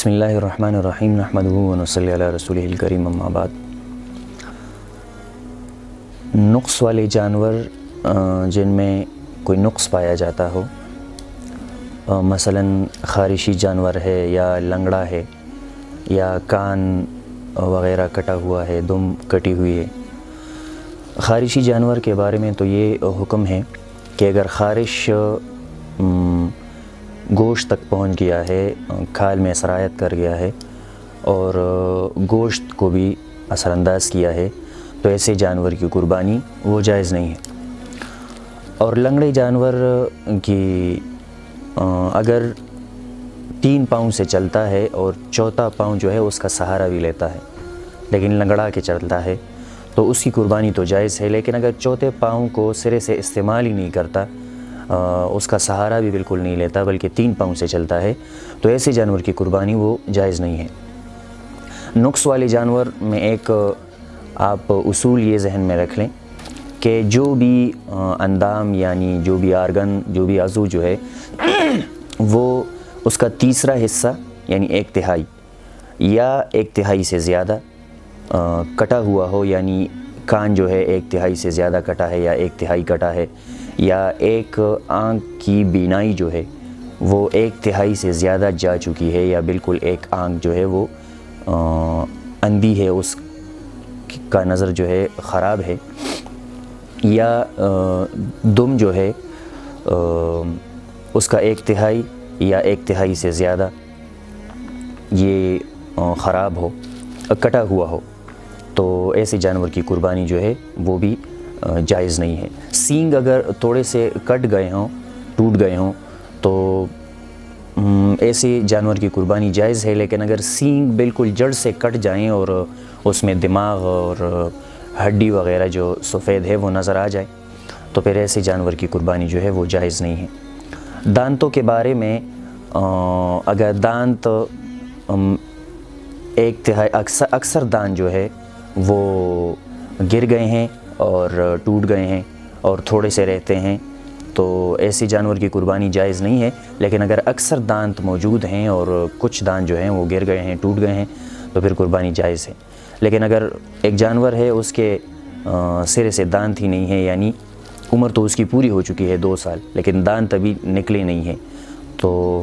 بسم اللہ الرحمن الرحیم نحمدہ و نصلی علی رسولہ الکریم اما بعد۔ نقص والے جانور جن میں کوئی نقص پایا جاتا ہو، مثلاً خارشی جانور ہے یا لنگڑا ہے یا کان وغیرہ کٹا ہوا ہے، دم کٹی ہوئی ہے۔ خارشی جانور کے بارے میں تو یہ حکم ہے کہ اگر خارش گوشت تک پہنچ گیا ہے، کھال میں سرایت کر گیا ہے اور گوشت کو بھی اثر انداز کیا ہے تو ایسے جانور کی قربانی وہ جائز نہیں ہے۔ اور لنگڑے جانور کی اگر 3 پاؤں سے چلتا ہے اور چوتھا پاؤں جو ہے اس کا سہارا بھی لیتا ہے لیکن لنگڑا کے چلتا ہے تو اس کی قربانی تو جائز ہے، لیکن اگر چوتھے پاؤں کو سرے سے استعمال ہی نہیں کرتا، اس کا سہارا بھی بالکل نہیں لیتا بلکہ 3 پاؤں سے چلتا ہے تو ایسے جانور کی قربانی وہ جائز نہیں ہے۔ نقص والے جانور میں ایک آپ اصول یہ ذہن میں رکھ لیں کہ جو بھی اندام یعنی جو بھی آرگن، جو بھی عضو جو ہے وہ اس کا تیسرا حصہ یعنی 1/3 یا 1/3 سے زیادہ کٹا ہوا ہو، یعنی کان جو ہے 1/3 سے زیادہ کٹا ہے یا 1/3 کٹا ہے، یا ایک آنکھ کی بینائی جو ہے وہ 1/3 سے زیادہ جا چکی ہے یا بالکل ایک آنکھ جو ہے وہ اندھی ہے، اس کا نظر جو ہے خراب ہے، یا دم جو ہے اس کا 1/3 یا 1/3 سے زیادہ یہ خراب ہو، کٹا ہوا ہو، تو ایسے جانور کی قربانی جو ہے وہ بھی جائز نہیں ہے۔ سینگ اگر تھوڑے سے کٹ گئے ہوں، ٹوٹ گئے ہوں تو ایسے جانور کی قربانی جائز ہے، لیکن اگر سینگ بالکل جڑ سے کٹ جائیں اور اس میں دماغ اور ہڈی وغیرہ جو سفید ہے وہ نظر آ جائے تو پھر ایسے جانور کی قربانی جو ہے وہ جائز نہیں ہے۔ دانتوں کے بارے میں اگر دانت 1/3 اکثر دانت جو ہے وہ گر گئے ہیں اور ٹوٹ گئے ہیں اور تھوڑے سے رہتے ہیں تو ایسے جانور کی قربانی جائز نہیں ہے، لیکن اگر اکثر دانت موجود ہیں اور کچھ دانت جو ہیں وہ گر گئے ہیں، ٹوٹ گئے ہیں تو پھر قربانی جائز ہے۔ لیکن اگر ایک جانور ہے اس کے سرے سے دانت ہی نہیں ہے، یعنی عمر تو اس کی پوری ہو چکی ہے 2 سال لیکن دانت ابھی نکلے نہیں ہیں، تو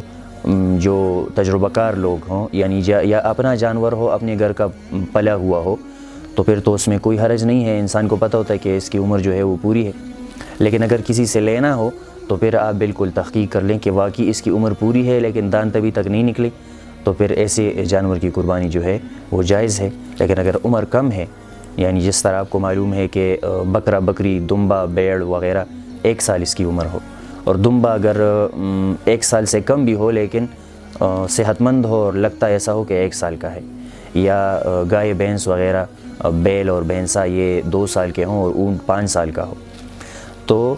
جو تجربہ کار لوگ ہوں یعنی یا اپنا جانور ہو، اپنے گھر کا پلا ہوا ہو تو پھر تو اس میں کوئی حرج نہیں ہے، انسان کو پتہ ہوتا ہے کہ اس کی عمر جو ہے وہ پوری ہے۔ لیکن اگر کسی سے لینا ہو تو پھر آپ بالکل تحقیق کر لیں کہ واقعی اس کی عمر پوری ہے لیکن دانت ابھی تک نہیں نکلے تو پھر ایسے جانور کی قربانی جو ہے وہ جائز ہے۔ لیکن اگر عمر کم ہے، یعنی جس طرح آپ کو معلوم ہے کہ بکرا، بکری، دمبا، بیڑ وغیرہ 1 سال اس کی عمر ہو، اور دمبا اگر 1 سال سے کم بھی ہو لیکن صحت مند ہو اور لگتا ایسا ہو کہ 1 سال کا ہے، یا گائے، بھینس وغیرہ، بیل اور بھینسا یہ 2 سال کے ہوں اور اونٹ 5 سال کا ہو، تو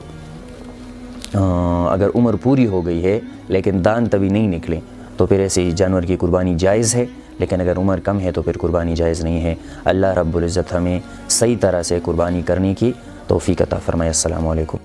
اگر عمر پوری ہو گئی ہے لیکن دانت ابھی نہیں نکلے تو پھر ایسے جانور کی قربانی جائز ہے، لیکن اگر عمر کم ہے تو پھر قربانی جائز نہیں ہے۔ اللہ رب العزت ہمیں صحیح طرح سے قربانی کرنے کی توفیق عطا فرمائے۔ السلام علیکم۔